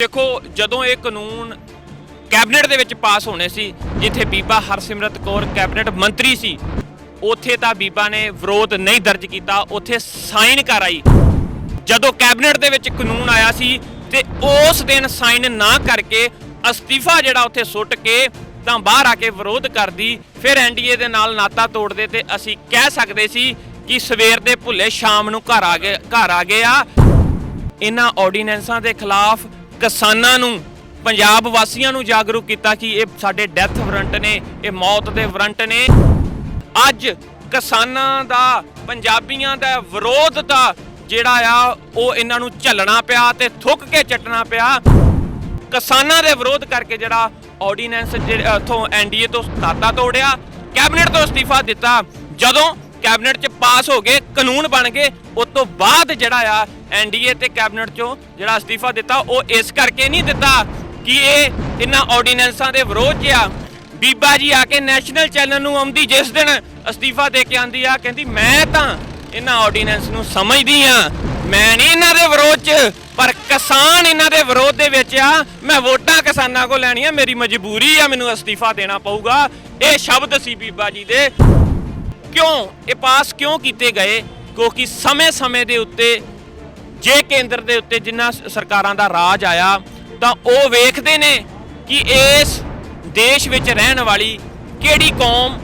देखो ਜਦੋਂ ਇਹ ਕਾਨੂੰਨ ਕੈਬਨਿਟ ਦੇ ਵਿੱਚ ਪਾਸ ਹੋਣੇ ਸੀ, ਜਿੱਥੇ ਬੀਬਾ ਹਰਸਿਮਰਤ ਕੌਰ ਕੈਬਨਿਟ ਮੰਤਰੀ ਸੀ, ਉੱਥੇ ਤਾਂ ਬੀਬਾ ਨੇ ਵਿਰੋਧ ਨਹੀਂ ਦਰਜ ਕੀਤਾ, ਉੱਥੇ ਸਾਈਨ ਕਰ ਆਈ। ਜਦੋਂ ਕੈਬਨਿਟ ਦੇ ਵਿੱਚ ਕਾਨੂੰਨ ਆਇਆ ਸੀ ਤੇ ਉਸ ਦਿਨ ਸਾਈਨ ਨਾ ਕਰਕੇ ਅਸਤੀਫਾ ਜਿਹੜਾ ਉੱਥੇ ਸੁੱਟ ਕੇ ਤਾਂ ਬਾਹਰ ਆ ਕੇ ਵਿਰੋਧ ਕਰਦੀ, ਫਿਰ ਐਨਡੀਏ ਦੇ ਨਾਲ ਨਾਤਾ ਤੋੜਦੇ ਤੇ ਅਸੀਂ ਕਹਿ ਸਕਦੇ ਸੀ ਕਿ ਸਵੇਰ ਦੇ ਭੁੱਲੇ ਸ਼ਾਮ ਨੂੰ ਘਰ ਆ ਗਏ ਆ। ਇਹਨਾਂ ਆਰਡੀਨੈਂਸਾਂ ਦੇ ਖਿਲਾਫ ਕਿਸਾਨਾਂ ਨੂੰ, ਪੰਜਾਬ ਵਾਸੀਆਂ ਨੂੰ ਜਾਗਰੂਕ ਕੀਤਾ ਕਿ ਇਹ ਸਾਡੇ ਡੈਥ ਵਾਰੰਟ ਨੇ, ਇਹ ਮੌਤ ਦੇ ਵਾਰੰਟ ਨੇ। ਅੱਜ ਕਿਸਾਨਾਂ ਦਾ, ਪੰਜਾਬੀਆਂ ਦਾ ਵਿਰੋਧ ਦਾ ਜਿਹੜਾ ਆ ਉਹ ਇਹਨਾਂ ਨੂੰ ਝੱਲਣਾ ਪਿਆ ਤੇ ਥੁੱਕ ਕੇ ਚੱਟਣਾ ਪਿਆ। ਕਿਸਾਨਾਂ ਦੇ ਵਿਰੋਧ ਕਰਕੇ ਜਿਹੜਾ ਆਰਡੀਨੈਂਸ ਉੱਥੋਂ ਐਨਡੀਏ ਤੋਂ ਨਾਤਾ ਤੋੜਿਆ, ਕੈਬਨਿਟ ਤੋਂ ਅਸਤੀਫਾ ਦਿੱਤਾ। ਜਦੋਂ ਕੈਬਨਿਟ 'ਚ ਪਾਸ ਹੋ ਗਏ, ਕਾਨੂੰਨ ਬਣ ਗਏ, ਉਸ ਤੋਂ ਬਾਅਦ ਜਿਹੜਾ ਆ ਐਨਡੀਏ ਤੇ ਕੈਬਨਿਟ 'ਚੋਂ ਜਿਹੜਾ ਅਸਤੀਫਾ ਦਿੱਤਾ ਉਹ ਇਸ ਕਰਕੇ ਨਹੀਂ ਦਿੱਤਾ ਕਿ ਇਹ ਇਹਨਾਂ ਆਰਡੀਨੈਂਸਾਂ ਦੇ ਵਿਰੋਧ 'ਚ ਆ। ਬੀਬਾ ਜੀ ਆ ਕੇ ਨੈਸ਼ਨਲ ਚੈਨਲ ਨੂੰ ਆਉਂਦੀ, ਜਿਸ ਦਿਨ ਅਸਤੀਫਾ ਦੇ ਕੇ ਆਂਦੀ ਆ, ਕਹਿੰਦੀ ਮੈਂ ਤਾਂ ਇਹਨਾਂ ਆਰਡੀਨੈਂਸ ਨੂੰ ਸਮਝਦੀ ਆ, ਮੈਂ ਨਹੀਂ ਇਹਨਾਂ ਦੇ ਵਿਰੋਧ 'ਚ, ਪਰ ਕਿਸਾਨ ਇਹਨਾਂ ਦੇ ਵਿਰੋਧ ਦੇ ਵਿੱਚ ਆ, ਮੈਂ ਵੋਟਾਂ ਕਿਸਾਨਾਂ ਕੋਲ ਲੈਣੀਆਂ, ਮੇਰੀ ਮਜਬੂਰੀ ਆ, ਮੈਨੂੰ ਅਸਤੀਫਾ ਦੇਣਾ ਪਊਗਾ। ਇਹ ਸ਼ਬਦ ਸੀ ਬੀਬਾ ਜੀ ਦੇ। ਕਿਉਂ ਇਹ ਪਾਸ ਕਿਉਂ ਕੀਤੇ ਗਏ? ਕਿਉਂਕਿ ਸਮੇਂ ਦੇ ਉੱਤੇ ਜੇ ਕੇਂਦਰ ਦੇ ਉੱਤੇ ਜਿੰਨਾ ਸਰਕਾਰਾਂ ਦਾ ਰਾਜ ਆਇਆ ਤਾਂ ਉਹ ਵੇਖਦੇ ਨੇ ਕਿ ਇਸ ਦੇਸ਼ ਵਿੱਚ ਰਹਿਣ ਵਾਲੀ ਕਿਹੜੀ ਕੌਮ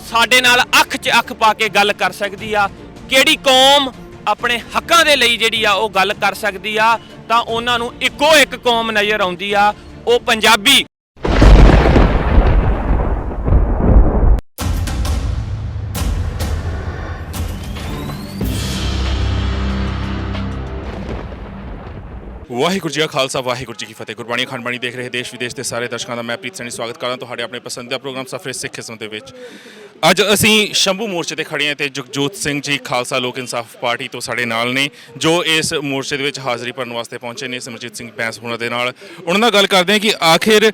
ਸਾਡੇ ਨਾਲ ਅੱਖ 'ਚ ਅੱਖ ਪਾ ਕੇ ਗੱਲ ਕਰ ਸਕਦੀ ਆ, ਕਿਹੜੀ ਕੌਮ ਆਪਣੇ ਹੱਕਾਂ ਦੇ ਲਈ ਜਿਹੜੀ ਆ ਉਹ ਗੱਲ ਕਰ ਸਕਦੀ ਆ, ਤਾਂ ਉਹਨਾਂ ਨੂੰ ਇੱਕੋ ਇੱਕ ਕੌਮ ਨਜ਼ਰ ਆਉਂਦੀ ਆ, ਉਹ ਪੰਜਾਬੀ। ਵਾਹਿਗੁਰੂ ਜੀ ਕਾ ਖਾਲਸਾ, ਵਾਹਿਗੁਰੂ ਜੀ ਕੀ ਫਤਿਹ। ਗੁਰਬਾਣੀ ਅਖੰਡ ਬਾਣੀ ਦੇਖ ਰਹੇ ਦੇਸ਼ ਵਿਦੇਸ਼ ਦੇ ਸਾਰੇ ਦਰਸ਼ਕਾਂ ਦਾ ਮੈਂ ਪ੍ਰੀਤ ਸੈਣੀ ਸਵਾਗਤ ਕਰਦਾ ਤੁਹਾਡੇ ਆਪਣੇ ਪਸੰਦੀਦਾ ਪ੍ਰੋਗਰਾਮ ਸਫਰੇ ਸਿੱਖ ਕਿਸਮ ਦੇ ਵਿੱਚ। ਅੱਜ ਅਸੀਂ ਸ਼ੰਭੂ ਮੋਰਚੇ ਤੇ ਖੜੇ ਹਾਂ ਤੇ ਜਗਜੋਤ ਸਿੰਘ ਜੀ ਖਾਲਸਾ ਲੋਕ ਇਨਸਾਫ ਪਾਰਟੀ ਤੋਂ ਸਾਡੇ ਨਾਲ ਨੇ, ਜੋ ਇਸ ਮੋਰਚੇ ਦੇ ਵਿੱਚ ਹਾਜ਼ਰੀ ਭਰਨ ਵਾਸਤੇ ਪਹੁੰਚੇ ਨੇ। ਸਿਮਰਜੀਤ ਸਿੰਘ ਬੈਂਸ ਹੋਣਾ ਦੇ ਨਾਲ ਉਹਨਾਂ ਨਾਲ ਗੱਲ ਕਰਦੇ ਹਾਂ ਕਿ ਆਖਿਰ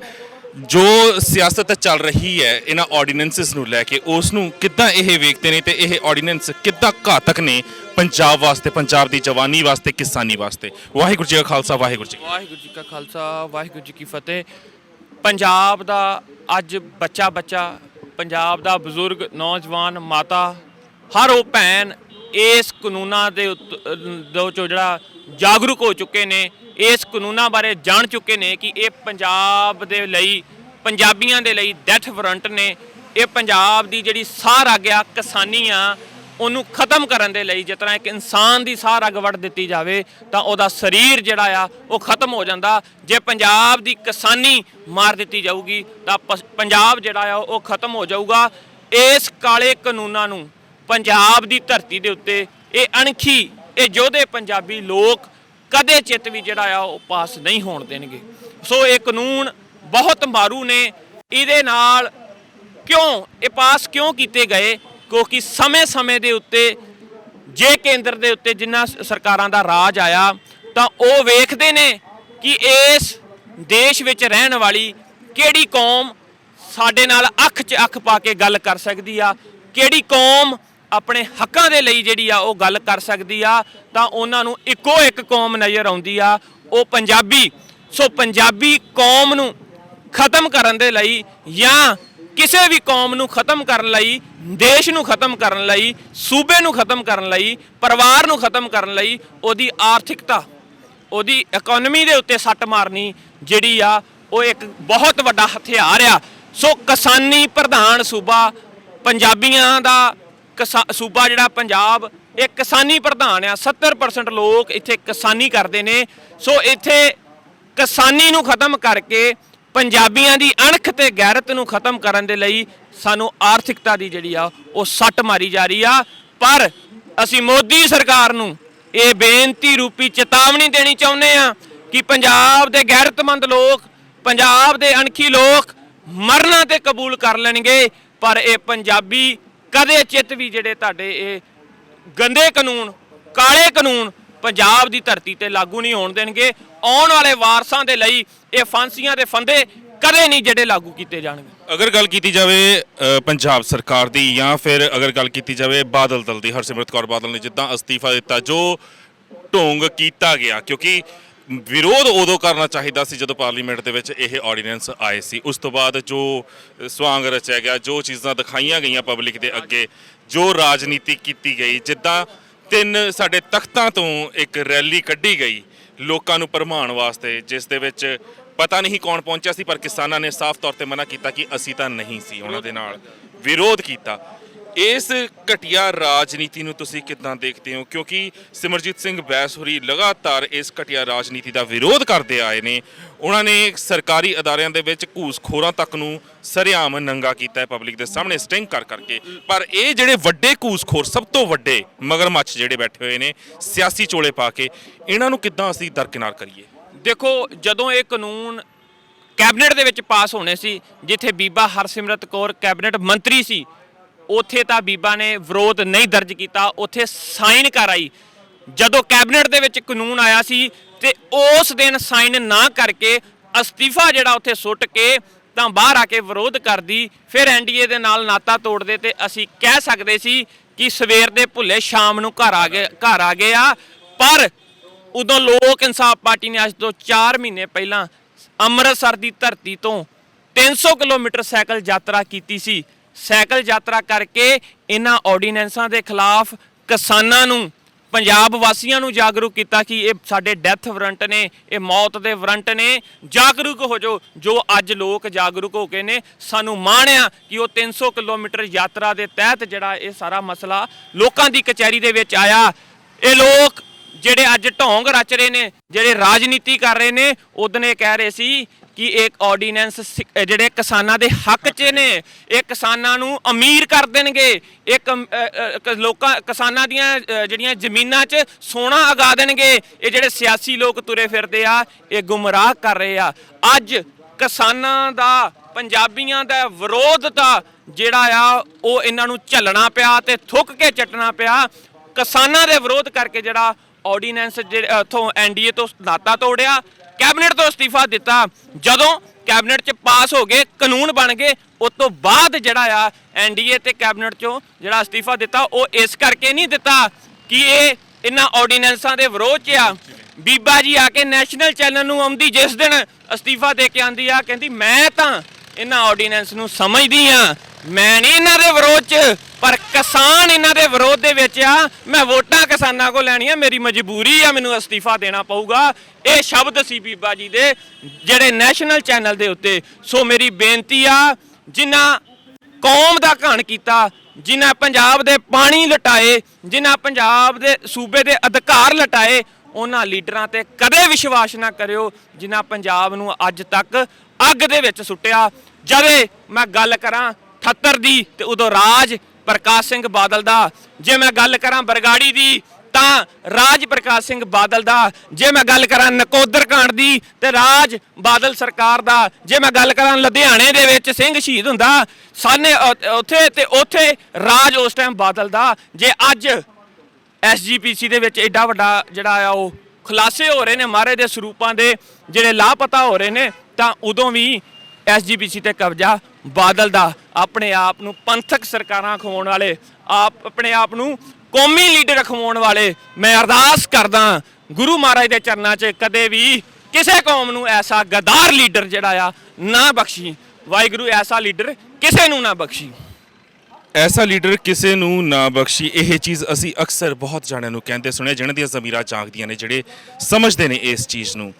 ਜੋ ਸਿਆਸਤ ਚੱਲ ਰਹੀ ਹੈ ਇਹਨਾਂ ਆਰਡੀਨੈਂਸਿਸ ਨੂੰ ਲੈ ਕੇ, ਉਸ ਨੂੰ ਕਿੱਦਾਂ ਇਹ ਵੇਖਦੇ ਨੇ ਤੇ ਇਹ ਆਰਡੀਨੈਂਸ ਕਿੱਦਾਂ ਘਾਤਕ ਨੇ ਪੰਜਾਬ ਵਾਸਤੇ, ਪੰਜਾਬ ਦੀ ਜਵਾਨੀ ਵਾਸਤੇ, ਕਿਸਾਨੀ ਵਾਸਤੇ। ਵਾਹਿਗੁਰੂ ਜੀ ਕਾ ਖਾਲਸਾ, ਵਾਹਿਗੁਰੂ ਜੀ ਕਾ ਖਾਲਸਾ, ਵਾਹਿਗੁਰੂ ਜੀ ਕੀ ਫਤਿਹ। ਪੰਜਾਬ ਦਾ ਅੱਜ ਬੱਚਾ ਪੰਜਾਬ ਦਾ ਬਜ਼ੁਰਗ, ਨੌਜਵਾਨ, ਮਾਤਾ, ਹਰ ਉਹ ਭੈਣ ਇਸ ਕਾਨੂੰਨਾਂ ਦੇ ਚੋਂ ਜਿਹੜਾ ਜਾਗਰੂਕ ਹੋ ਚੁੱਕੇ ਨੇ, ਇਸ ਕਾਨੂੰਨਾਂ ਬਾਰੇ ਜਾਣ ਚੁੱਕੇ ਨੇ ਕਿ ਇਹ ਪੰਜਾਬ ਦੇ ਲਈ, ਪੰਜਾਬੀਆਂ ਦੇ ਲਈ ਡੈਥ ਵਾਰੰਟ ਨੇ। ਇਹ ਪੰਜਾਬ ਦੀ ਜਿਹੜੀ ਸਾਹ ਰੱਗ ਆ, ਕਿਸਾਨੀ ਆ, ਉਹਨੂੰ ਖਤਮ ਕਰਨ ਦੇ ਲਈ, ਜਿਸ ਤਰ੍ਹਾਂ ਇੱਕ ਇਨਸਾਨ ਦੀ ਸਾਹ ਰੱਗ ਵੱਢ ਦਿੱਤੀ ਜਾਵੇ ਤਾਂ ਉਹਦਾ ਸਰੀਰ ਜਿਹੜਾ ਆ ਉਹ ਖਤਮ ਹੋ ਜਾਂਦਾ, ਜੇ ਪੰਜਾਬ ਦੀ ਕਿਸਾਨੀ ਮਾਰ ਦਿੱਤੀ ਜਾਊਗੀ ਤਾਂ ਪੰਜਾਬ ਜਿਹੜਾ ਆ ਉਹ ਖਤਮ ਹੋ ਜਾਊਗਾ। ਇਸ ਕਾਲੇ ਕਾਨੂੰਨਾਂ ਨੂੰ ਪੰਜਾਬ ਦੀ ਧਰਤੀ ਦੇ ਉੱਤੇ ਇਹ ਅਣਖੀ, ਇਹ ਯੋਧੇ ਪੰਜਾਬੀ ਲੋਕ ਕਦੇ ਚਿੱਤ ਵੀ ਜਿਹੜਾ ਆ ਉਹ ਪਾਸ ਨਹੀਂ ਹੋਣ ਦੇਣਗੇ। ਸੋ ਇਹ ਕਾਨੂੰਨ ਬਹੁਤ ਮਾਰੂ ਨੇ। ਇਹਦੇ ਨਾਲ ਕਿਉਂ ਇਹ ਪਾਸ ਕਿਉਂ ਕੀਤੇ ਗਏ? ਕਿਉਂਕਿ ਸਮੇਂ ਦੇ ਉੱਤੇ ਜੇ ਕੇਂਦਰ ਦੇ ਉੱਤੇ ਜਿੰਨਾ ਸਰਕਾਰਾਂ ਦਾ ਰਾਜ ਆਇਆ ਤਾਂ ਉਹ ਵੇਖਦੇ ਨੇ ਕਿ ਇਸ ਦੇਸ਼ ਵਿੱਚ ਰਹਿਣ ਵਾਲੀ ਕਿਹੜੀ ਕੌਮ ਸਾਡੇ ਨਾਲ ਅੱਖ 'ਚ ਅੱਖ ਪਾ ਕੇ ਗੱਲ ਕਰ ਸਕਦੀ ਆ, ਕਿਹੜੀ ਕੌਮ ਆਪਣੇ ਹੱਕਾਂ ਦੇ ਲਈ ਜਿਹੜੀ ਆ ਉਹ ਗੱਲ ਕਰ ਸਕਦੀ ਆ, ਤਾਂ ਉਹਨਾਂ ਨੂੰ ਇੱਕੋ ਇੱਕ ਕੌਮ ਨਜ਼ਰ ਆਉਂਦੀ ਆ, ਉਹ ਪੰਜਾਬੀ। ਸੋ ਪੰਜਾਬੀ ਕੌਮ ਨੂੰ ਖਤਮ ਕਰਨ ਦੇ ਲਈ ਜਾਂ ਕਿਸੇ ਵੀ ਕੌਮ ਨੂੰ ਖਤਮ ਕਰਨ ਲਈ, ਦੇਸ਼ ਨੂੰ ਖਤਮ ਕਰਨ ਲਈ, ਸੂਬੇ ਨੂੰ ਖਤਮ ਕਰਨ ਲਈ, ਪਰਿਵਾਰ ਨੂੰ ਖਤਮ ਕਰਨ ਲਈ, ਉਹਦੀ ਆਰਥਿਕਤਾ, ਉਹਦੀ ਇਕਨੋਮੀ ਦੇ ਉੱਤੇ ਸੱਟ ਮਾਰਨੀ ਜਿਹੜੀ ਆ ਉਹ ਇੱਕ ਬਹੁਤ ਵੱਡਾ ਹਥਿਆਰ ਆ। ਸੋ ਕਿਸਾਨੀ ਪ੍ਰਧਾਨ ਸੂਬਾ, ਪੰਜਾਬੀਆਂ ਦਾ ਸੂਬਾ ਜਿਹੜਾ ਪੰਜਾਬ, ਇਹ ਕਿਸਾਨੀ ਪ੍ਰਧਾਨ ਆ। 70% ਲੋਕ ਇੱਥੇ ਕਿਸਾਨੀ ਕਰਦੇ ਨੇ। ਸੋ ਇੱਥੇ ਕਿਸਾਨੀ ਨੂੰ ਖਤਮ ਕਰਕੇ ਪੰਜਾਬੀਆਂ ਦੀ ਅਣਖ ਤੇ ਗੈਰਤ ਨੂੰ ਖਤਮ ਕਰਨ ਦੇ ਲਈ ਸਾਨੂੰ ਆਰਥਿਕਤਾ ਦੀ ਜਿਹੜੀ ਆ ਉਹ ਸੱਟ ਮਾਰੀ ਜਾ ਰਹੀ ਆ। ਪਰ ਅਸੀਂ ਮੋਦੀ ਸਰਕਾਰ ਨੂੰ ਇਹ ਬੇਨਤੀ ਰੂਪੀ ਚੇਤਾਵਨੀ ਦੇਣੀ ਚਾਹੁੰਦੇ ਆ ਕਿ ਪੰਜਾਬ ਦੇ ਗੈਰਤਮੰਦ ਲੋਕ, ਪੰਜਾਬ ਦੇ ਅਣਖੀ ਲੋਕ ਮਰਨਾ ਤੇ ਕਬੂਲ ਕਰ ਲੈਣਗੇ, ਪਰ ਇਹ ਪੰਜਾਬੀ ਕਦੇ ਚਿੱਤ ਵੀ ਜਿਹੜੇ ਤੁਹਾਡੇ ਇਹ ਗੰਦੇ ਕਾਨੂੰਨ, ਕਾਲੇ ਕਾਨੂੰਨ ਪੰਜਾਬ ਦੀ ਧਰਤੀ ਤੇ ਲਾਗੂ ਨਹੀਂ ਹੋਣ ਦੇਣਗੇ। ਆਉਣ ਵਾਲੇ ਵਾਰਸਾਂ ਦੇ ਲਈ ਇਹ ਫਾਂਸੀਆਂ ਦੇ ਫੰਦੇ ਕਦੇ ਨਹੀਂ ਜਿਹੜੇ ਲਾਗੂ ਕੀਤੇ ਜਾਣਗੇ। ਅਗਰ ਗੱਲ ਕੀਤੀ ਜਾਵੇ ਪੰਜਾਬ ਸਰਕਾਰ ਦੀ, ਜਾਂ ਫਿਰ ਅਗਰ ਗੱਲ ਕੀਤੀ ਜਾਵੇ ਬਾਦਲ ਦਲ ਦੀ, ਹਰਸਿਮਰਤ ਕੌਰ ਬਾਦਲ ਨੇ ਜਿੱਦਾਂ ਅਸਤੀਫਾ ਦਿੱਤਾ, ਜੋ ਢੋਂਗ ਕੀਤਾ ਗਿਆ, ਕਿਉਂਕਿ ਵਿਰੋਧ ਉਦੋਂ ਕਰਨਾ ਚਾਹੀਦਾ ਸੀ ਜਦੋਂ ਪਾਰਲੀਮੈਂਟ ਦੇ ਵਿੱਚ ਇਹ ਆਰਡੀਨੈਂਸ ਆਏ ਸੀ। ਉਸ ਤੋਂ ਬਾਅਦ ਜੋ ਸਵਾਂਗ ਰਚਿਆ ਗਿਆ, ਜੋ ਚੀਜ਼ਾਂ ਦਿਖਾਈਆਂ ਗਈਆਂ ਪਬਲਿਕ ਦੇ ਅੱਗੇ, ਜੋ ਰਾਜਨੀਤੀ ਕੀਤੀ ਗਈ, ਜਿੱਦਾਂ ਸਾਡੇ ਤਖਤਾਂ ਤੋਂ ਇੱਕ ਰੈਲੀ ਕੱਢੀ ਗਈ ਲੋਕਾਂ ਨੂੰ ਭਰਮਾਉਣ ਵਾਸਤੇ, ਜਿਸ ਦੇ ਵਿੱਚ ਪਤਾ ਨਹੀਂ ਕੌਣ ਪਹੁੰਚਿਆ ਸੀ, ਪਰ ਕਿਸਾਨਾਂ ਨੇ ਸਾਫ਼ ਤੌਰ ਤੇ ਮਨਾ ਕੀਤਾ ਕਿ ਅਸੀਂ ਤਾਂ ਨਹੀਂ ਸੀ, ਉਹਨਾਂ ਦੇ ਨਾਲ ਵਿਰੋਧ ਕੀਤਾ। ਇਸ ਘਟੀਆ ਰਾਜਨੀਤੀ ਨੂੰ ਤੁਸੀਂ ਕਿੱਦਾਂ ਦੇਖਦੇ ਹੋ? ਕਿਉਂਕਿ ਸਿਮਰਜੀਤ ਸਿੰਘ ਬੈਂਸ ਹੋਰੀ ਲਗਾਤਾਰ ਇਸ ਘਟੀਆ ਰਾਜਨੀਤੀ ਦਾ ਵਿਰੋਧ ਕਰਦੇ ਆਏ ਨੇ। ਉਹਨਾਂ ਨੇ ਸਰਕਾਰੀ ਅਦਾਰਿਆਂ ਦੇ ਵਿੱਚ ਘੂਸਖੋਰਾਂ ਤੱਕ ਨੂੰ ਸਰੇਆਮ ਨੰਗਾ ਕੀਤਾ ਹੈ ਪਬਲਿਕ ਦੇ ਸਾਹਮਣੇ ਸਟਿੰਗ ਕਰਕੇ। ਪਰ ਇਹ ਜਿਹੜੇ ਵੱਡੇ ਘੂਸਖੋਰ, ਸਭ ਤੋਂ ਵੱਡੇ ਮਗਰਮੱਛ ਜਿਹੜੇ ਬੈਠੇ ਹੋਏ ਨੇ ਸਿਆਸੀ ਚੋਲੇ ਪਾ ਕੇ, ਇਹਨਾਂ ਨੂੰ ਕਿੱਦਾਂ ਅਸੀਂ ਦਰਕਿਨਾਰ ਕਰੀਏ? ਦੇਖੋ, ਜਦੋਂ ਇਹ ਕਾਨੂੰਨ ਕੈਬਨਿਟ ਦੇ ਵਿੱਚ ਪਾਸ ਹੋਣੇ ਸੀ, ਜਿੱਥੇ ਬੀਬਾ ਹਰਸਿਮਰਤ ਕੌਰ ਕੈਬਨਿਟ ਮੰਤਰੀ ਸੀ, ਉੱਥੇ ਤਾਂ ਬੀਬਾ ਨੇ ਵਿਰੋਧ ਨਹੀਂ ਦਰਜ ਕੀਤਾ, ਉੱਥੇ ਸਾਈਨ ਕਰ ਆਈ। ਜਦੋਂ ਕੈਬਨਿਟ ਦੇ ਵਿੱਚ ਕਾਨੂੰਨ ਆਇਆ ਸੀ ਤੇ ਉਸ ਦਿਨ ਸਾਈਨ ਨਾ ਕਰਕੇ ਅਸਤੀਫਾ ਜਿਹੜਾ ਉੱਥੇ ਸੁੱਟ ਕੇ ਤਾਂ ਬਾਹਰ ਆ ਕੇ ਵਿਰੋਧ ਕਰਦੀ, ਫਿਰ ਐਨਡੀਏ ਦੇ ਨਾਲ ਨਾਤਾ ਤੋੜਦੇ ਤੇ ਅਸੀਂ ਕਹਿ ਸਕਦੇ ਸੀ ਕਿ ਸਵੇਰ ਦੇ ਭੁੱਲੇ ਸ਼ਾਮ ਨੂੰ ਘਰ ਆ ਗਏ ਆ। ਪਰ ਉਦੋਂ ਲੋਕ ਇਨਸਾਫ ਪਾਰਟੀ ਨੇ ਅੱਜ ਤੋਂ 4 ਮਹੀਨੇ ਪਹਿਲਾਂ ਅੰਮ੍ਰਿਤਸਰ ਦੀ ਧਰਤੀ ਤੋਂ 300 ਕਿਲੋਮੀਟਰ ਸਾਈਕਲ ਯਾਤਰਾ ਕੀਤੀ ਸੀ। ਸਾਈਕਲ ਯਾਤਰਾ ਕਰਕੇ ਇਹਨਾਂ ਆਰਡੀਨੈਂਸਾਂ ਦੇ ਖਿਲਾਫ ਕਿਸਾਨਾਂ ਨੂੰ, ਪੰਜਾਬ ਵਾਸੀਆਂ ਨੂੰ ਜਾਗਰੂਕ ਕੀਤਾ ਕਿ ਇਹ ਸਾਡੇ ਡੈਥ ਵਾਰੰਟ ਨੇ, ਇਹ ਮੌਤ ਦੇ ਵਾਰੰਟ ਨੇ, ਜਾਗਰੂਕ ਹੋ ਜਾਓ। ਜੋ ਅੱਜ ਲੋਕ ਜਾਗਰੂਕ ਹੋ ਗਏ ਨੇ, ਸਾਨੂੰ ਮਾਣ ਆ ਕਿ ਉਹ 300 ਕਿਲੋਮੀਟਰ ਯਾਤਰਾ ਦੇ ਤਹਿਤ ਜਿਹੜਾ ਇਹ ਸਾਰਾ ਮਸਲਾ ਲੋਕਾਂ ਦੀ ਕਚਹਿਰੀ ਦੇ ਵਿੱਚ ਆਇਆ। ਇਹ ਲੋਕ ਜਿਹੜੇ ਅੱਜ ਢੋਂਗ ਰਚ ਰਹੇ ਨੇ, ਜਿਹੜੇ ਰਾਜਨੀਤੀ ਕਰ ਰਹੇ ਨੇ, ਉਦੋਂ ਇਹ ਕਹਿ ਰਹੇ ਸੀ ਕਿ ਇੱਕ ਆਰਡੀਨੈਂਸ ਜਿਹੜੇ ਕਿਸਾਨਾਂ ਦੇ ਹੱਕ 'ਚ ਨੇ, ਇਹ ਕਿਸਾਨਾਂ ਨੂੰ ਅਮੀਰ ਕਰ ਦੇਣਗੇ, ਕਿਸਾਨਾਂ ਦੀਆਂ ਜਿਹੜੀਆਂ ਜ਼ਮੀਨਾਂ 'ਚ ਸੋਨਾ ਉਗਾ ਦੇਣਗੇ। ਇਹ ਜਿਹੜੇ ਸਿਆਸੀ ਲੋਕ ਤੁਰੇ ਫਿਰਦੇ ਆ, ਇਹ ਗੁੰਮਰਾਹ ਕਰ ਰਹੇ ਆ। ਅੱਜ ਕਿਸਾਨਾਂ ਦਾ, ਪੰਜਾਬੀਆਂ ਦਾ ਵਿਰੋਧ ਦਾ ਜਿਹੜਾ ਆ ਉਹ ਇਹਨਾਂ ਨੂੰ ਝੱਲਣਾ ਪਿਆ ਤੇ ਥੁੱਕ ਕੇ ਚੱਟਣਾ ਪਿਆ। ਕਿਸਾਨਾਂ ਦੇ ਵਿਰੋਧ ਕਰਕੇ ਜਿਹੜਾ ਆਰਡੀਨੈਂਸ ਉੱਥੋਂ ਐਨਡੀਏ ਤੋਂ ਨਾਤਾ ਤੋੜਿਆ, ਕੈਬਨਿਟ ਤੋਂ ਅਸਤੀਫਾ ਦਿੱਤਾ। ਜਦੋਂ ਕੈਬਨਿਟ 'ਚ ਪਾਸ ਹੋ ਗਏ, ਕਾਨੂੰਨ ਬਣ ਗਏ, ਉਸ ਤੋਂ ਬਾਅਦ ਜਿਹੜਾ ਆ ਐਨਡੀਏ ਤੇ ਕੈਬਨਿਟ 'ਚੋਂ ਜਿਹੜਾ ਅਸਤੀਫਾ ਦਿੱਤਾ, ਉਹ ਇਸ ਕਰਕੇ ਨਹੀਂ ਦਿੱਤਾ ਕਿ ਇਹ ਇਹਨਾਂ ਆਰਡੀਨੈਂਸਾਂ ਦੇ ਵਿਰੋਧ 'ਚ ਆ। ਬੀਬਾ ਜੀ ਆ ਕੇ ਨੈਸ਼ਨਲ ਚੈਨਲ ਨੂੰ ਆਉਂਦੀ, ਜਿਸ ਦਿਨ ਅਸਤੀਫਾ ਦੇ ਕੇ ਆਂਦੀ ਆ, ਕਹਿੰਦੀ ਮੈਂ ਤਾਂ ਇਹਨਾਂ ਆਰਡੀਨੈਂਸ ਨੂੰ ਸਮਝਦੀ ਆ, ਮੈਂ ਨਹੀਂ ਇਹਨਾਂ ਦੇ ਵਿਰੋਧ 'ਚ, ਪਰ ਕਿਸਾਨ ਇਹਨਾਂ ਦੇ ਵਿਰੋਧ ਦੇ ਵਿੱਚ ਆ, ਮੈਂ ਵੋਟਾਂ ਕਿਸਾਨਾਂ ਕੋਲ ਲੈਣੀਆਂ, ਮੇਰੀ ਮਜਬੂਰੀ ਆ, ਮੈਨੂੰ ਅਸਤੀਫਾ ਦੇਣਾ ਪਊਗਾ। ਇਹ ਸ਼ਬਦ ਸੀ ਬੀਬਾ ਜੀ ਦੇ ਜਿਹੜੇ ਨੈਸ਼ਨਲ ਚੈਨਲ ਦੇ ਉੱਤੇ। ਸੋ ਮੇਰੀ ਬੇਨਤੀ ਆ, ਜਿਨ੍ਹਾਂ ਕੌਮ ਦਾ ਘਾਣ ਕੀਤਾ, ਜਿਨ੍ਹਾਂ ਪੰਜਾਬ ਦੇ ਪਾਣੀ ਲਟਾਏ, ਜਿਨ੍ਹਾਂ ਪੰਜਾਬ ਦੇ ਸੂਬੇ ਦੇ ਅਧਿਕਾਰ ਲਟਾਏ, ਉਹਨਾਂ ਲੀਡਰਾਂ ਤੇ ਕਦੇ ਵਿਸ਼ਵਾਸ ਨਾ ਕਰਿਓ ਜਿਨ੍ਹਾਂ ਪੰਜਾਬ ਨੂੰ ਅੱਜ ਤੱਕ ਅੱਗ ਦੇ ਵਿੱਚ ਸੁੱਟਿਆ। ਜਦੇ ਮੈਂ ਗੱਲ ਕਰਾਂ 78 ਦੀ ਤੇ ਉਦੋਂ ਰਾਜ ਪ੍ਰਕਾਸ਼ ਸਿੰਘ ਬਾਦਲ ਦਾ, ਜੇ ਮੈਂ ਗੱਲ ਕਰਾਂ ਬਰਗਾੜੀ ਦੀ ਤਾਂ ਰਾਜ ਪ੍ਰਕਾਸ਼ ਸਿੰਘ ਬਾਦਲ ਦਾ, ਜੇ ਮੈਂ ਗੱਲ ਕਰਾਂ ਨਕੋਦਰ ਕਾਂਡ ਦੀ ਤੇ ਰਾਜ ਬਾਦਲ ਸਰਕਾਰ ਦਾ, ਜੇ ਮੈਂ ਗੱਲ ਕਰਾਂ ਲੁਧਿਆਣੇ ਦੇ ਵਿੱਚ ਸਿੰਘ ਸ਼ਹੀਦ ਹੁੰਦਾ ਸਾਨੇ ਉੱਥੇ ਰਾਜ ਉਸ ਟਾਈਮ ਬਾਦਲ ਦਾ। ਜੇ ਅੱਜ ਐਸਜੀਪੀਸੀ ਦੇ ਵਿੱਚ ਐਡਾ ਵੱਡਾ ਜਿਹੜਾ ਆ ਉਹ ਖੁਲਾਸੇ ਹੋ ਰਹੇ ਨੇ, ਮਾਰੇ ਦੇ ਸਰੂਪਾਂ ਦੇ ਜਿਹੜੇ ਲਾਪਤਾ ਹੋ ਰਹੇ ਨੇ, ਤਾਂ ਉਦੋਂ ਵੀ ਐਸਜੀਪੀਸੀ ਤੇ ਕਬਜ਼ਾ ਬਾਦਲ ਦਾ। ਆਪਣੇ ਆਪ ਨੂੰ ਪੰਥਕ ਸਰਕਾਰਾਂ ਖਵਾਉਣ ਵਾਲੇ, ਆਪਣੇ ਆਪ ਨੂੰ ਕੌਮੀ ਲੀਡਰ ਖਵਾਉਣ ਵਾਲੇ, ਮੈਂ ਅਰਦਾਸ ਕਰਦਾ ਗੁਰੂ ਮਹਾਰਾਜ ਦੇ ਚਰਨਾਂ 'ਚ ਕਦੇ ਵੀ ਕਿਸੇ ਕੌਮ ਨੂੰ ਐਸਾ ਗਦਾਰ ਲੀਡਰ ਜਿਹੜਾ ਆ ਨਾ ਬਖਸ਼ੀ। ਵਾਹਿਗੁਰੂ ਐਸਾ ਲੀਡਰ ਕਿਸੇ ਨੂੰ ਨਾ ਬਖਸ਼ੀ। ਐਸਾ ਲੀਡਰ ਕਿਸੇ ਨੂੰ ਨਾ ਬਖਸ਼ੀ। ਇਹ ਚੀਜ਼ ਅਸੀਂ ਅਕਸਰ ਬਹੁਤ ਜਾਣਿਆਂ ਨੂੰ ਕਹਿੰਦੇ ਸੁਣਿਆ, ਜਿਹਨਾਂ ਦੀਆਂ ਜ਼ਮੀਰਾਂ ਜਾਗਦੀਆਂ ਨੇ, ਜਿਹੜੇ ਸਮਝਦੇ ਨੇ ਇਸ ਚੀਜ਼ ਨੂੰ।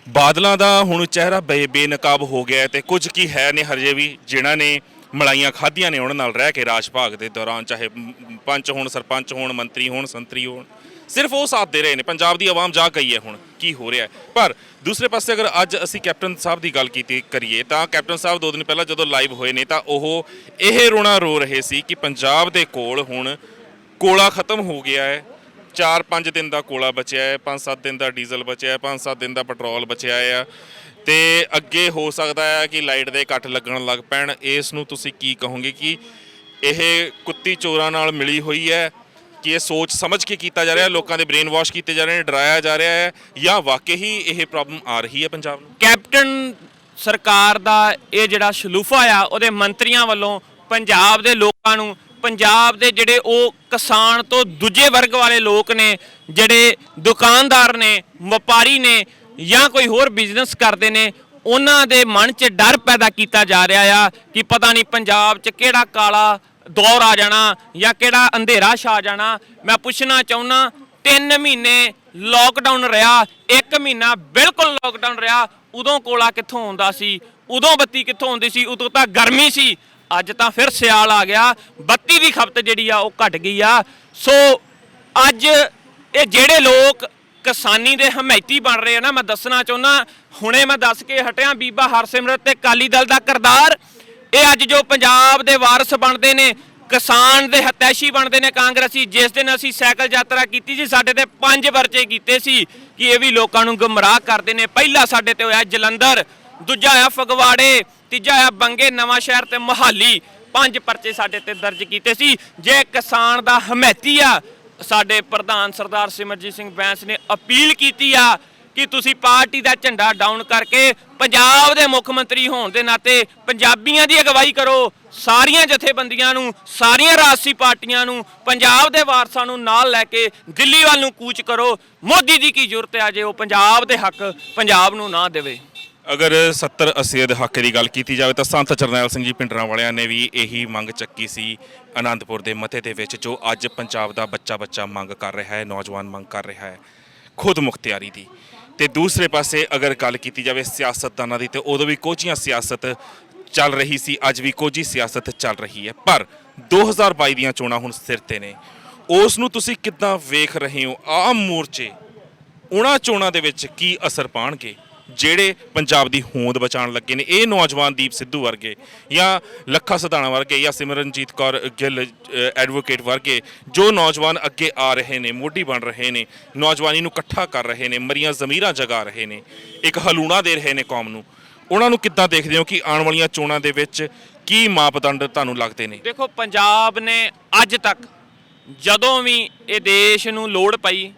ਬਾਦਲਾਂ ਦਾ ਹੁਣ ਚਿਹਰਾ ਬੇਨਕਾਬ ਹੋ ਗਿਆ ਤੇ ਕੁਝ ਕੀ ਹੈ ਨੇ ਹਜੇ ਵੀ ਜਿਨ੍ਹਾਂ ਨੇ ਮਲਾਈਆਂ ਖਾਧੀਆਂ ਨੇ ਉਹਨਾਂ ਨਾਲ ਰਹਿ ਕੇ ਰਾਜ ਭਾਗ ਦੇ ਦੌਰਾਨ, ਚਾਹੇ ਪੰਚ ਹੋਣ, ਸਰਪੰਚ ਹੋਣ, ਮੰਤਰੀ ਹੋਣ, ਸੰਤਰੀ ਹੋਣ, ਸਿਰਫ ਉਹ ਸਾਥ ਦੇ ਰਹੇ ਨੇ। ਪੰਜਾਬ ਦੀ ਆਵਾਮ ਜਾਗ ਗਈ ਹੈ ਹੁਣ ਕੀ ਹੋ ਰਿਹਾ ਹੈ। ਪਰ ਦੂਸਰੇ ਪਾਸੇ ਅਗਰ ਅੱਜ ਅਸੀਂ ਕੈਪਟਨ ਸਾਹਿਬ ਦੀ ਗੱਲ ਕਰੀਏ ਤਾਂ ਕੈਪਟਨ ਸਾਹਿਬ 2 ਦਿਨ ਪਹਿਲਾਂ ਜਦੋਂ ਲਾਈਵ ਹੋਏ ਨੇ ਤਾਂ ਉਹ ਇਹ ਰੋਣਾ ਰੋ ਰਹੇ ਸੀ ਕਿ ਪੰਜਾਬ ਦੇ ਕੋਲ ਹੁਣ ਕੋਲਾ ਖਤਮ ਹੋ ਗਿਆ ਹੈ। 4-5 ਦਿਨ ਦਾ ਕੋਲਾ ਬਚਿਆ ਹੈ, 5-7 ਦਿਨ ਦਾ ਡੀਜ਼ਲ ਬਚਿਆ ਹੈ, 5-7 ਦਿਨ ਦਾ ਪੈਟਰੋਲ ਬਚਿਆ ਹੈ ਤੇ ਅੱਗੇ ਹੋ ਸਕਦਾ ਹੈ ਕਿ ਲਾਈਟ ਦੇ ਕੱਟ ਲੱਗਣ ਲੱਗ ਪੈਣ। ਇਸ ਨੂੰ ਤੁਸੀਂ ਕੀ ਕਹੋਗੇ ਕਿ ਇਹ ਕੁੱਤੀ ਚੋਰਾਂ ਨਾਲ ਮਿਲੀ ਹੋਈ ਹੈ, ਕਿ ਇਹ ਸੋਚ ਸਮਝ ਕੇ ਕੀਤਾ ਜਾ ਰਿਹਾ, ਲੋਕਾਂ ਦੇ ਬ੍ਰੇਨ ਵਾਸ਼ ਕੀਤੇ ਜਾ ਰਹੇ ਨੇ, ਡਰਾਇਆ ਜਾ ਰਿਹਾ ਹੈ, ਜਾਂ ਵਾਕਈ ਹੀ ਇਹ ਪ੍ਰੋਬਲਮ ਆ ਰਹੀ ਹੈ ਪੰਜਾਬ ਨੂੰ? ਕੈਪਟਨ ਸਰਕਾਰ ਦਾ ਇਹ ਜਿਹੜਾ ਸ਼ਲੂਫਾ ਆ, ਉਹਦੇ ਮੰਤਰੀਆਂ ਵੱਲੋਂ ਪੰਜਾਬ ਦੇ ਲੋਕਾਂ ਨੂੰ, ਪੰਜਾਬ ਦੇ ਜਿਹੜੇ ਉਹ ਕਿਸਾਨ ਤੋਂ ਦੂਜੇ ਵਰਗ ਵਾਲੇ ਲੋਕ ਨੇ, ਜਿਹੜੇ ਦੁਕਾਨਦਾਰ ਨੇ, ਵਪਾਰੀ ਨੇ, ਜਾਂ ਕੋਈ ਹੋਰ ਬਿਜ਼ਨਸ ਕਰਦੇ ਨੇ ਉਹਨਾਂ ਦੇ ਮਨ 'ਚ ਡਰ ਪੈਦਾ ਕੀਤਾ ਜਾ ਰਿਹਾ ਆ ਕਿ ਪਤਾ ਨਹੀਂ ਪੰਜਾਬ 'ਚ ਕਿਹੜਾ ਕਾਲਾ ਦੌਰ ਆ ਜਾਣਾ ਜਾਂ ਕਿਹੜਾ ਅੰਧੇਰਾ ਛਾ ਜਾਣਾ। ਮੈਂ ਪੁੱਛਣਾ ਚਾਹੁੰਦਾ 3 ਮਹੀਨੇ ਲੋਕਡਾਊਨ ਰਿਹਾ, 1 ਮਹੀਨਾ ਬਿਲਕੁਲ ਲੋਕਡਾਊਨ ਰਿਹਾ, ਉਦੋਂ ਕੋਲਾ ਕਿੱਥੋਂ ਆਉਂਦਾ ਸੀ, ਉਦੋਂ ਬੱਤੀ ਕਿੱਥੋਂ ਆਉਂਦੀ ਸੀ, ਉਦੋਂ ਤਾਂ ਗਰਮੀ ਸੀ। ਅੱਜ ਤਾਂ ਫਿਰ ਸਿਆਲ ਆ ਗਿਆ, ਬੱਤੀ ਦੀ ਖਪਤ ਜਿਹੜੀ ਆ ਉਹ ਘਟ ਗਈ ਆ। ਸੋ ਅੱਜ ਇਹ ਜਿਹੜੇ ਲੋਕ ਕਿਸਾਨੀ ਦੇ ਹਮਾਇਤੀ ਬਣ ਰਹੇ ਆ ਨਾ, ਮੈਂ ਦੱਸਣਾ ਚਾਹੁੰਦਾ, ਹੁਣੇ ਮੈਂ ਦੱਸ ਕੇ ਹਟਿਆ ਬੀਬਾ ਹਰਸਿਮਰਤ ਤੇ ਅਕਾਲੀ ਦਲ ਦਾ ਕਿਰਦਾਰ, ਇਹ ਅੱਜ ਜੋ ਪੰਜਾਬ ਦੇ ਵਾਰਸ ਬਣਦੇ ਨੇ, ਕਿਸਾਨ ਦੇ ਹਤੈਸ਼ੀ ਬਣਦੇ ਨੇ ਕਾਂਗਰਸੀ। ਜਿਸ ਦਿਨ ਅਸੀਂ ਸਾਈਕਲ ਯਾਤਰਾ ਕੀਤੀ ਸੀ ਸਾਡੇ ਤੇ 5 ਪਰਚੇ ਕੀਤੇ ਸੀ ਕਿ ਇਹ ਵੀ ਲੋਕਾਂ ਨੂੰ ਗੁੰਮਰਾਹ ਕਰਦੇ ਨੇ। ਪਹਿਲਾ ਸਾਡੇ ਤੇ ਹੋਇਆ ਜਲੰਧਰ, ਦੂਜਾ ਹੋਇਆ ਫਗਵਾੜੇ, ਤੀਜਾ ਹੋਇਆ ਬੰਗੇ, ਨਵਾਂ ਸ਼ਹਿਰ ਤੇ ਮੁਹਾਲੀ। 5 ਪਰਚੇ ਸਾਡੇ ਤੇ ਦਰਜ ਕੀਤੇ ਸੀ। ਜੇ ਕਿਸਾਨ ਦਾ ਹਮਾਇਤੀ ਆ, ਸਾਡੇ ਪ੍ਰਧਾਨ ਸਰਦਾਰ ਸਿਮਰਜੀਤ ਸਿੰਘ ਬੈਂਸ ਨੇ ਅਪੀਲ ਕੀਤੀ ਆ ਕਿ ਤੁਸੀਂ ਪਾਰਟੀ ਦਾ ਝੰਡਾ ਡਾਊਨ ਕਰਕੇ ਪੰਜਾਬ ਦੇ ਮੁੱਖ ਮੰਤਰੀ ਹੋਣ ਦੇ ਨਾਤੇ ਪੰਜਾਬੀਆਂ ਦੀ ਅਗਵਾਈ ਕਰੋ। ਸਾਰੀਆਂ ਜਥੇਬੰਦੀਆਂ ਨੂੰ, ਸਾਰੀਆਂ ਰਾਜਸੀ ਪਾਰਟੀਆਂ ਨੂੰ, ਪੰਜਾਬ ਦੇ ਵਾਰਸਾਂ ਨੂੰ ਨਾਲ ਲੈ ਕੇ ਦਿੱਲੀ ਵੱਲ ਨੂੰ ਕੂਚ ਕਰੋ। ਮੋਦੀ ਦੀ ਕੀ ਜ਼ਰੂਰਤ ਹੈ ਜੇ ਉਹ ਪੰਜਾਬ ਦੇ ਹੱਕ ਪੰਜਾਬ ਨੂੰ ਨਾ ਦੇਵੇ। ਅਗਰ 70-80 ਦੇ ਹੱਕ ਦੀ ਗੱਲ ਕੀਤੀ ਜਾਵੇ ਤਾਂ ਸੰਤ ਜਰਨੈਲ ਸਿੰਘ ਜੀ ਭਿੰਡਰਾਂ ਵਾਲਿਆਂ ਨੇ ਵੀ ਇਹੀ ਮੰਗ ਚੱਕੀ ਸੀ ਆਨੰਦਪੁਰ ਦੇ ਮਤੇ ਦੇ ਵਿੱਚ, ਜੋ ਅੱਜ ਪੰਜਾਬ ਦਾ ਬੱਚਾ ਮੰਗ ਕਰ ਰਿਹਾ ਹੈ, ਨੌਜਵਾਨ ਮੰਗ ਕਰ ਰਿਹਾ ਹੈ ਖੁਦ ਮੁਖਤਿਆਰੀ ਦੀ। ਤੇ ਦੂਸਰੇ ਪਾਸੇ ਅਗਰ ਗੱਲ ਕੀਤੀ ਜਾਵੇ ਸਿਆਸਤਦਾਨਾਂ ਦੀ, ਤੇ ਉਦੋਂ ਵੀ ਕੋਝੀਆਂ ਸਿਆਸਤ ਚੱਲ ਰਹੀ ਸੀ, ਅੱਜ ਵੀ ਕੋਝੀ ਸਿਆਸਤ ਚੱਲ ਰਹੀ ਹੈ। ਪਰ 2022 ਦੀਆਂ ਚੋਣਾਂ ਹੁਣ ਸਿਰ ਤੇ ਨੇ, ਉਸ ਨੂੰ ਤੁਸੀਂ ਕਿੱਦਾਂ ਵੇਖ ਰਹੇ ਹੋ? ਆਮ ਮੋਰਚੇ ਉਹਨਾਂ ਚੋਣਾਂ ਦੇ ਵਿੱਚ ਕੀ ਅਸਰ ਪਾਉਣਗੇ ਜਿਹੜੇ ਪੰਜਾਬ ਦੀ ਹੋਂਦ ਬਚਾਉਣ ਲੱਗੇ ਨੇ? ਇਹ ਨੌਜਵਾਨ ਦੀਪ ਸਿੱਧੂ ਵਰਗੇ ਜਾਂ ਲੱਖਾ ਸਿਧਾਣਾ ਵਰਗੇ ਜਾਂ ਸਿਮਰਨਜੀਤ ਕੌਰ ਗਿੱਲ ਐਡਵੋਕੇਟ ਵਰਗੇ ਜੋ ਨੌਜਵਾਨ ਅੱਗੇ ਆ ਰਹੇ ਨੇ, ਮੋਢੀ ਬਣ ਰਹੇ ਨੇ, ਨੌਜਵਾਨੀ ਨੂੰ ਇਕੱਠਾ ਕਰ ਰਹੇ ਨੇ, ਮਰੀਆਂ ਜ਼ਮੀਰਾਂ ਜਗਾ ਰਹੇ ਨੇ, ਇੱਕ ਹਲੂਣਾ ਦੇ ਰਹੇ ਨੇ ਕੌਮ ਨੂੰ, ਉਹਨਾਂ ਨੂੰ ਕਿੱਦਾਂ ਦੇਖਦੇ ਹੋ ਕਿ ਆਉਣ ਵਾਲੀਆਂ ਚੋਣਾਂ ਦੇ ਵਿੱਚ ਕੀ ਮਾਪਦੰਡ ਤੁਹਾਨੂੰ ਲੱਗਦੇ ਨੇ? ਦੇਖੋ, ਪੰਜਾਬ ਨੇ ਅੱਜ ਤੱਕ ਜਦੋਂ ਵੀ ਇਹ ਦੇਸ਼ ਨੂੰ ਲੋੜ ਪਈ,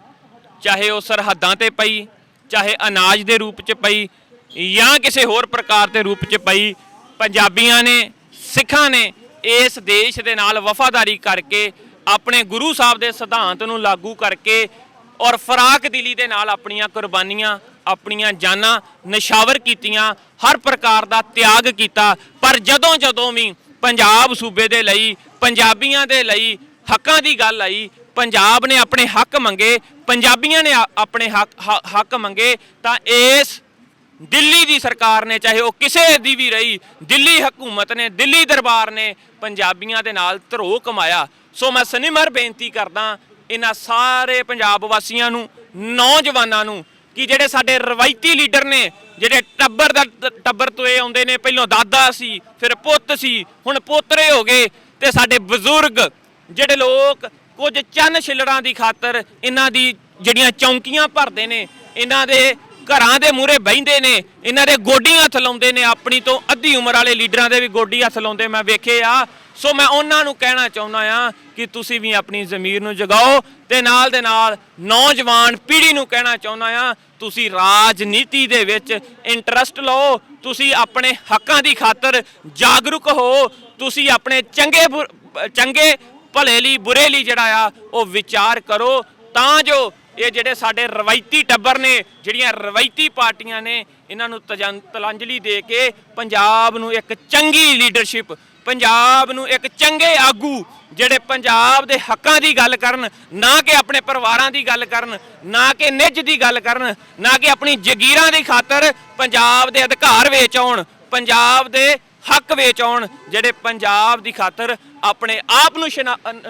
ਚਾਹੇ ਉਹ ਸਰਹੱਦਾਂ ਤੇ ਪਈ, ਚਾਹੇ ਅਨਾਜ ਦੇ ਰੂਪ 'ਚ ਪਈ ਜਾਂ ਕਿਸੇ ਹੋਰ ਪ੍ਰਕਾਰ ਦੇ ਰੂਪ 'ਚ ਪਈ, ਪੰਜਾਬੀਆਂ ਨੇ, ਸਿੱਖਾਂ ਨੇ ਇਸ ਦੇਸ਼ ਦੇ ਨਾਲ ਵਫਾਦਾਰੀ ਕਰਕੇ, ਆਪਣੇ ਗੁਰੂ ਸਾਹਿਬ ਦੇ ਸਿਧਾਂਤ ਨੂੰ ਲਾਗੂ ਕਰਕੇ ਔਰ ਫਰਾਕ ਦਿਲੀ ਦੇ ਨਾਲ ਆਪਣੀਆਂ ਕੁਰਬਾਨੀਆਂ, ਆਪਣੀਆਂ ਜਾਨਾਂ ਨਿਸ਼ਾਵਰ ਕੀਤੀਆਂ, ਹਰ ਪ੍ਰਕਾਰ ਦਾ ਤਿਆਗ ਕੀਤਾ। ਪਰ ਜਦੋਂ ਵੀ ਪੰਜਾਬ ਸੂਬੇ ਦੇ ਲਈ, ਪੰਜਾਬੀਆਂ ਦੇ ਲਈ ਹੱਕਾਂ ਦੀ ਗੱਲ ਆਈ, ਪੰਜਾਬ ਨੇ ਆਪਣੇ ਹੱਕ ਮੰਗੇ, ਪੰਜਾਬੀਆਂ ਨੇ ਆਪਣੇ ਹੱਕ ਮੰਗੇ, ਤਾਂ ਇਸ ਦਿੱਲੀ ਦੀ ਸਰਕਾਰ ਨੇ, ਚਾਹੇ ਉਹ ਕਿਸੇ ਦੀ ਵੀ ਰਹੀ, ਦਿੱਲੀ ਹਕੂਮਤ ਨੇ, ਦਿੱਲੀ ਦਰਬਾਰ ਨੇ ਪੰਜਾਬੀਆਂ ਦੇ ਨਾਲ ਧਰੋਹ ਕਮਾਇਆ। ਸੋ ਮੈਂ ਸਨਿਮਰ ਬੇਨਤੀ ਕਰਦਾ ਇਹਨਾਂ ਸਾਰੇ ਪੰਜਾਬ ਵਾਸੀਆਂ ਨੂੰ, ਨੌਜਵਾਨਾਂ ਨੂੰ, ਕਿ ਜਿਹੜੇ ਸਾਡੇ ਰਵਾਇਤੀ ਲੀਡਰ ਨੇ, ਜਿਹੜੇ ਟੱਬਰ ਤੋਂ ਇਹ ਆਉਂਦੇ ਨੇ, ਪਹਿਲਾਂ ਦਾਦਾ ਸੀ, ਫਿਰ ਪੁੱਤ ਸੀ, ਹੁਣ ਪੋਤਰੇ ਹੋ ਗਏ, ਤੇ ਸਾਡੇ ਬਜ਼ੁਰਗ ਜਿਹੜੇ ਲੋਕ ਕੁਝ ਚੰਨ ਛਿੱਲੜਾਂ ਦੀ ਖਾਤਰ ਇਹਨਾਂ ਦੀ ਜਿਹੜੀਆਂ ਚੌਂਕੀਆਂ ਭਰਦੇ ਨੇ, ਇਹਨਾਂ ਦੇ ਘਰਾਂ ਦੇ ਮੂਹਰੇ ਬਹਿੰਦੇ ਨੇ, ਇਹਨਾਂ ਦੇ ਗੋਡੀ ਹੱਥ ਲਾਉਂਦੇ ਨੇ, ਆਪਣੀ ਤੋਂ ਅੱਧੀ ਉਮਰ ਵਾਲੇ ਲੀਡਰਾਂ ਦੇ ਵੀ ਗੋਡੀ ਹੱਥ ਲਾਉਂਦੇ ਮੈਂ ਵੇਖੇ ਆ। ਸੋ ਮੈਂ ਉਹਨਾਂ ਨੂੰ ਕਹਿਣਾ ਚਾਹੁੰਦਾ ਆ ਕਿ ਤੁਸੀਂ ਵੀ ਆਪਣੀ ਜ਼ਮੀਰ ਨੂੰ ਜਗਾਓ, ਤੇ ਨਾਲ ਦੇ ਨਾਲ ਨੌਜਵਾਨ ਪੀੜ੍ਹੀ ਨੂੰ ਕਹਿਣਾ ਚਾਹੁੰਦਾ ਆ ਤੁਸੀਂ ਰਾਜਨੀਤੀ ਦੇ ਵਿੱਚ ਇੰਟਰਸਟ ਲਓ, ਤੁਸੀਂ ਆਪਣੇ ਹੱਕਾਂ ਦੀ ਖਾਤਰ ਜਾਗਰੂਕ ਹੋ, ਤੁਸੀਂ ਆਪਣੇ ਚੰਗੇ ਭਲੇ ਲਈ, ਬੁਰੇ ਲਈ ਜਿਹੜਾ ਆ ਉਹ ਵਿਚਾਰ ਕਰੋ, ਤਾਂ ਜੋ ਇਹ ਜਿਹੜੇ ਸਾਡੇ ਰਵਾਇਤੀ ਟੱਬਰ ਨੇ, ਜਿਹੜੀਆਂ ਰਵਾਇਤੀ ਪਾਰਟੀਆਂ ਨੇ, ਇਹਨਾਂ ਨੂੰ ਤਲਾਂਜਲੀ ਦੇ ਕੇ ਪੰਜਾਬ ਨੂੰ ਇੱਕ ਚੰਗੀ ਲੀਡਰਸ਼ਿਪ, ਪੰਜਾਬ ਨੂੰ ਇੱਕ ਚੰਗੇ ਆਗੂ ਜਿਹੜੇ ਪੰਜਾਬ ਦੇ ਹੱਕਾਂ ਦੀ ਗੱਲ ਕਰਨ, ਨਾ ਕਿ ਆਪਣੇ ਪਰਿਵਾਰਾਂ ਦੀ ਗੱਲ ਕਰਨ, ਨਾ ਕਿ ਨਿੱਜ ਦੀ ਗੱਲ ਕਰਨ, ਨਾ ਕਿ ਆਪਣੀ ਜਗੀਰਾਂ ਦੀ ਖਾਤਰ ਪੰਜਾਬ ਦੇ ਅਧਿਕਾਰ ਵੇਚ ਆਉਣ, ਪੰਜਾਬ ਦੇ ਹੱਕ ਵੇਚ ਆਉਣ, ਜਿਹੜੇ ਪੰਜਾਬ ਦੀ ਖਾਤਰ ਆਪਣੇ ਆਪ ਨੂੰ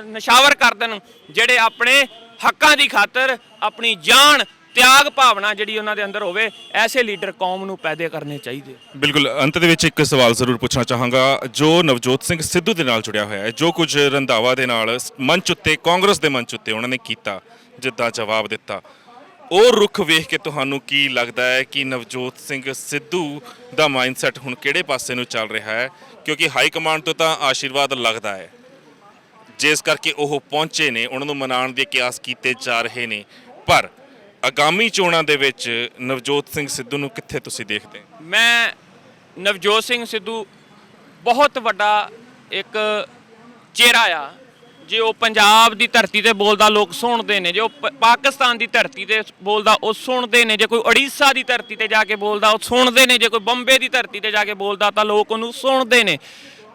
ਨਿਸ਼ਾਵਰ ਕਰ ਦੇਣ, ਜਿਹੜੇ ਆਪਣੇ ਹੱਕਾਂ ਦੀ ਖਾਤਰ ਆਪਣੀ ਜਾਨ, ਤਿਆਗ ਭਾਵਨਾ ਜਿਹੜੀ ਉਹਨਾਂ ਦੇ ਅੰਦਰ ਹੋਵੇ, ਐਸੇ ਲੀਡਰ ਕੌਮ ਨੂੰ ਪੈਦਾ ਕਰਨੇ ਚਾਹੀਦੇ। ਬਿਲਕੁਲ, ਅੰਤ ਦੇ ਵਿੱਚ ਇੱਕ ਸਵਾਲ ਜ਼ਰੂਰ ਪੁੱਛਣਾ ਚਾਹਾਂਗਾ, ਜੋ ਨਵਜੋਤ ਸਿੰਘ ਸਿੱਧੂ ਦੇ ਨਾਲ ਜੁੜਿਆ ਹੋਇਆ ਹੈ, ਜੋ ਕੁਝ ਰੰਧਾਵਾ ਦੇ ਨਾਲ ਮੰਚ ਉੱਤੇ, ਕਾਂਗਰਸ ਦੇ ਮੰਚ ਉੱਤੇ ਉਹਨਾਂ ਨੇ ਕੀਤਾ, ਜਿੱਦਾਂ ਜਵਾਬ ਦਿੱਤਾ, ਉਹ ਰੁੱਖ ਵੇਖ ਕੇ ਤੁਹਾਨੂੰ ਕੀ ਲੱਗਦਾ ਹੈ ਕਿ ਨਵਜੋਤ ਸਿੰਘ ਸਿੱਧੂ ਦਾ ਮਾਈਂਡਸੈਟ ਹੁਣ ਕਿਹੜੇ ਪਾਸੇ ਨੂੰ ਚੱਲ ਰਿਹਾ ਹੈ? ਕਿਉਂਕਿ ਹਾਈ ਕਮਾਂਡ ਤੋਂ ਤਾਂ ਆਸ਼ੀਰਵਾਦ ਲੱਗਦਾ ਹੈ, ਜਿਸ ਕਰਕੇ ਉਹ ਪਹੁੰਚੇ ਨੇ, ਉਹਨਾਂ ਨੂੰ ਮਨਾਉਣ ਦੇ ਕਿਆਸ ਕੀਤੇ ਜਾ ਰਹੇ ਨੇ, ਪਰ ਆਗਾਮੀ ਚੋਣਾਂ ਦੇ ਵਿੱਚ ਨਵਜੋਤ ਸਿੰਘ ਸਿੱਧੂ ਨੂੰ ਕਿੱਥੇ ਤੁਸੀਂ ਦੇਖਦੇ? ਮੈਂ ਨਵਜੋਤ ਸਿੰਘ ਸਿੱਧੂ ਬਹੁਤ ਵੱਡਾ ਇੱਕ ਚਿਹਰਾ ਆ, ਜੇ ਉਹ ਪੰਜਾਬ ਦੀ ਧਰਤੀ ਤੇ ਬੋਲਦਾ ਲੋਕ ਸੁਣਦੇ ਨੇ, ਜੇ ਉਹ ਪਾਕਿਸਤਾਨ ਦੀ ਧਰਤੀ ਤੇ ਬੋਲਦਾ ਉਹ ਸੁਣਦੇ ਨੇ, ਜੇ ਕੋਈ ਉੜੀਸਾ ਦੀ ਧਰਤੀ ਤੇ ਜਾ ਕੇ ਬੋਲਦਾ ਉਹ ਸੁਣਦੇ ਨੇ, ਜੇ ਕੋਈ ਬੰਬੇ ਦੀ ਧਰਤੀ ਤੇ ਜਾ ਕੇ ਬੋਲਦਾ ਤਾਂ ਲੋਕ ਉਹਨੂੰ ਸੁਣਦੇ ਨੇ।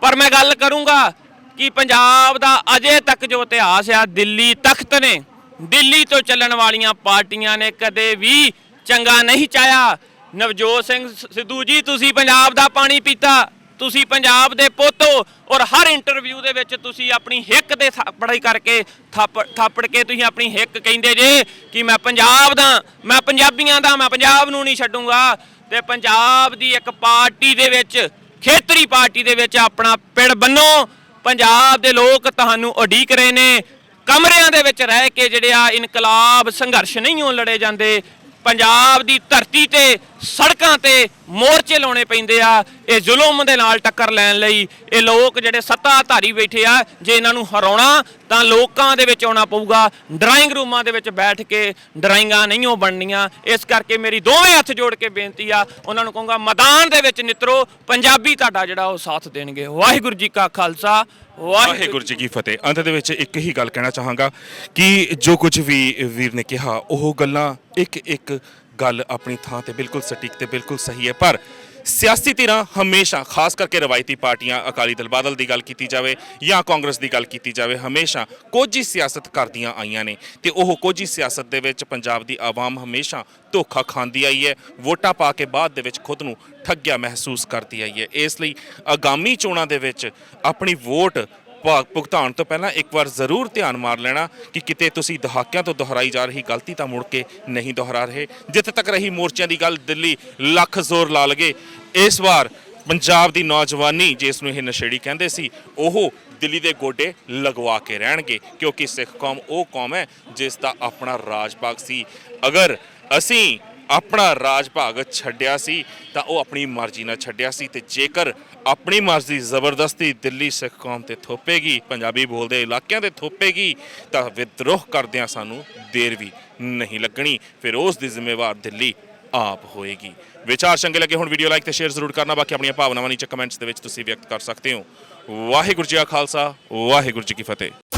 ਪਰ ਮੈਂ ਗੱਲ ਕਰੂੰਗਾ ਕਿ ਪੰਜਾਬ ਦਾ ਅਜੇ ਤੱਕ ਜੋ ਇਤਿਹਾਸ ਆ, ਦਿੱਲੀ ਤਖਤ ਨੇ, ਦਿੱਲੀ ਤੋਂ ਚੱਲਣ ਵਾਲੀਆਂ ਪਾਰਟੀਆਂ ਨੇ ਕਦੇ ਵੀ ਚੰਗਾ ਨਹੀਂ ਚਾਹਿਆ। ਨਵਜੋਤ ਸਿੰਘ ਸਿੱਧੂ ਜੀ, ਤੁਸੀਂ ਪੰਜਾਬ ਦਾ ਪਾਣੀ ਪੀਤਾ, ਤੁਸੀਂ ਪੰਜਾਬ ਦੇ ਪੁੱਤ ਹੋ, ਔਰ ਹਰ ਇੰਟਰਵਿਊ ਦੇ ਵਿੱਚ ਤੁਸੀਂ ਆਪਣੀ ਹਿੱਕ ਦੇ ਥਾਪੜਾਈ ਕਰਕੇ ਥਾਪੜ ਕੇ ਤੁਸੀਂ ਆਪਣੀ ਹਿੱਕ ਕਹਿੰਦੇ ਜੇ ਕਿ ਮੈਂ ਪੰਜਾਬ ਦਾ, ਮੈਂ ਪੰਜਾਬੀਆਂ ਦਾ, ਮੈਂ ਪੰਜਾਬ ਨੂੰ ਨਹੀਂ ਛੱਡੂੰਗਾ। ਤੇ ਪੰਜਾਬ ਦੀ ਇੱਕ ਪਾਰਟੀ ਦੇ ਵਿੱਚ, ਖੇਤਰੀ ਪਾਰਟੀ ਦੇ ਵਿੱਚ ਆਪਣਾ ਪਿੜ ਬੰਨੋ। ਪੰਜਾਬ ਦੇ ਲੋਕ ਤੁਹਾਨੂੰ ਉਡੀਕ ਰਹੇ ਨੇ। ਕਮਰਿਆਂ ਦੇ ਵਿੱਚ ਰਹਿ ਕੇ ਜਿਹੜੇ ਆ ਇਨਕਲਾਬ ਸੰਘਰਸ਼ ਨਹੀਂ ਹੋ ਲੜੇ ਜਾਂਦੇ। ਪੰਜਾਬ ਦੀ ਧਰਤੀ ਤੇ ਸੜਕਾਂ ਤੇ ਮੋਰਚੇ ਲਾਉਣੇ ਪੈਂਦੇ ਆ ਇਹ ਜ਼ੁਲਮ ਦੇ ਨਾਲ ਟੱਕਰ ਲੈਣ ਲਈ। ਇਹ ਲੋਕ ਜਿਹੜੇ ਸੱਤਾਧਾਰੀ ਬੈਠੇ ਆ, ਜੇ ਇਹਨਾਂ ਨੂੰ ਹਰਾਉਣਾ ਤਾਂ ਲੋਕਾਂ ਦੇ ਵਿੱਚ ਆਉਣਾ ਪਊਗਾ। ਡਰਾਇੰਗ ਰੂਮਾਂ ਦੇ ਵਿੱਚ ਬੈਠ ਕੇ ਡਰਾਇੰਗਾਂ ਨਹੀਂ ਉਹ ਬਣਨੀਆਂ। ਇਸ ਕਰਕੇ ਮੇਰੀ ਦੋਵੇਂ ਹੱਥ ਜੋੜ ਕੇ ਬੇਨਤੀ ਆ, ਉਹਨਾਂ ਨੂੰ ਕਹੂੰਗਾ ਮੈਦਾਨ ਦੇ ਵਿੱਚ ਨਿਤਰੋ, ਪੰਜਾਬੀ ਤੁਹਾਡਾ ਜਿਹੜਾ ਉਹ ਸਾਥ ਦੇਣਗੇ। ਵਾਹਿਗੁਰੂ ਜੀ ਕਾ ਖਾਲਸਾ, ਵਾਹਿਗੁਰੂ ਜੀ ਕੀ ਫਤਿਹ। ਅੰਤ ਦੇ ਵਿੱਚ ਇੱਕ ਹੀ ਗੱਲ ਕਹਿਣਾ ਚਾਹਾਂਗਾ ਕਿ ਜੋ ਕੁਝ ਵੀ ਵੀਰ ਨੇ ਕਿਹਾ ਉਹ ਗੱਲਾਂ ਇੱਕ ਗੱਲ ਆਪਣੀ ਥਾਂ ਤੇ ਬਿਲਕੁਲ ਸਟੀਕ ਤੇ ਬਿਲਕੁਲ ਸਹੀ ਹੈ। ਪਰ ਸਿਆਸੀ ਧਿਰਾਂ ਹਮੇਸ਼ਾ, ਖਾਸ ਕਰਕੇ ਰਵਾਇਤੀ ਪਾਰਟੀਆਂ, ਅਕਾਲੀ ਦਲ ਬਾਦਲ ਦੀ ਗੱਲ ਕੀਤੀ ਜਾਵੇ ਜਾਂ ਕਾਂਗਰਸ ਦੀ ਗੱਲ ਕੀਤੀ ਜਾਵੇ, ਹਮੇਸ਼ਾ ਕੋਝੀ ਸਿਆਸਤ ਕਰਦੀਆਂ ਆਈਆਂ ਨੇ ਤੇ ਉਹ ਕੋਝੀ ਸਿਆਸਤ ਦੇ ਵਿੱਚ ਪੰਜਾਬ ਦੀ ਆਵਾਮ ਹਮੇਸ਼ਾ ਧੋਖਾ ਖਾਂਦੀ ਆਈ ਹੈ। ਵੋਟਾਂ ਪਾ ਕੇ ਬਾਅਦ ਦੇ ਵਿੱਚ ਖੁਦ ਨੂੰ ਠੱਗਿਆ ਮਹਿਸੂਸ ਕਰਦੀ ਆਈ ਹੈ। ਇਸ ਲਈ ਆਗਾਮੀ ਚੋਣਾਂ ਦੇ ਵਿੱਚ ਆਪਣੀ ਵੋਟ ਭੁਗਤਾਨ ਤੋਂ ਪਹਿਲਾਂ ਇੱਕ ਵਾਰ ਜ਼ਰੂਰ ਧਿਆਨ ਮਾਰ ਲੈਣਾ ਕਿ ਕਿਤੇ ਤੁਸੀਂ ਦਹਾਕਿਆਂ ਤੋਂ ਦੁਹਰਾਈ ਜਾ ਰਹੀ ਗਲਤੀ ਤਾਂ ਮੁੜ ਕੇ ਨਹੀਂ ਦੁਹਰਾ ਰਹੇ। ਜਿੱਥੇ ਤੱਕ ਰਹੀ ਮੋਰਚਿਆਂ ਦੀ ਗੱਲ, ਦਿੱਲੀ ਲੱਖ ਜ਼ੋਰ ਲਾ ਲਗੇ। ਇਸ ਵਾਰ ਪੰਜਾਬ ਦੀ ਨੌਜਵਾਨੀ, ਜਿਸ ਨੂੰ ਇਹ ਨਸ਼ੇੜੀ ਕਹਿੰਦੇ ਸੀ, ਉਹ ਦਿੱਲੀ ਦੇ ਗੋਡੇ ਲਗਵਾ ਕੇ ਰਹਿਣਗੇ, ਕਿਉਂਕਿ ਸਿੱਖ ਕੌਮ ਉਹ ਕੌਮ ਹੈ ਜਿਸ ਦਾ ਆਪਣਾ ਰਾਜ ਭਾਗ ਸੀ। ਅਗਰ ਅਸੀਂ ਆਪਣਾ ਰਾਜ ਭਾਗ ਛੱਡਿਆ ਸੀ ਤਾਂ ਉਹ ਆਪਣੀ ਮਰਜ਼ੀ ਨਾਲ ਛੱਡਿਆ ਸੀ, ਤੇ ਜੇਕਰ ਆਪਣੀ ਮਰਜ਼ੀ ਜ਼ਬਰਦਸਤੀ ਦਿੱਲੀ ਸਿੱਖ ਕੌਮ ਤੇ ਥੋਪੇਗੀ, ਪੰਜਾਬੀ ਬੋਲਦੇ ਇਲਾਕਿਆਂ ਤੇ ਥੋਪੇਗੀ, ਤਾਂ ਵਿਦਰੋਹ ਕਰਦਿਆਂ ਸਾਨੂੰ ਦੇਰ ਵੀ ਨਹੀਂ ਲੱਗਣੀ। ਫਿਰ ਉਸ ਦੀ ਜ਼ਿੰਮੇਵਾਰ ਦਿੱਲੀ ਆਪ ਹੋਏਗੀ। ਵਿਚਾਰ ਚੰਗੇ ਲੱਗੇ ਹੁਣ ਵੀਡੀਓ ਲਾਈਕ ਤੇ ਸ਼ੇਅਰ ਜ਼ਰੂਰ ਕਰਨਾ। ਬਾਕੀ ਆਪਣੀਆਂ ਭਾਵਨਾਵਾਂ ਨੀਚੇ ਕਮੈਂਟਸ ਦੇ ਵਿੱਚ ਤੁਸੀਂ ਵਿਅਕਤ ਕਰ ਸਕਦੇ ਹੋ। ਵਾਹਿਗੁਰੂ ਜੀ ਕਾ ਖਾਲਸਾ, ਵਾਹਿਗੁਰੂ ਜੀ ਕੀ ਫਤਿਹ।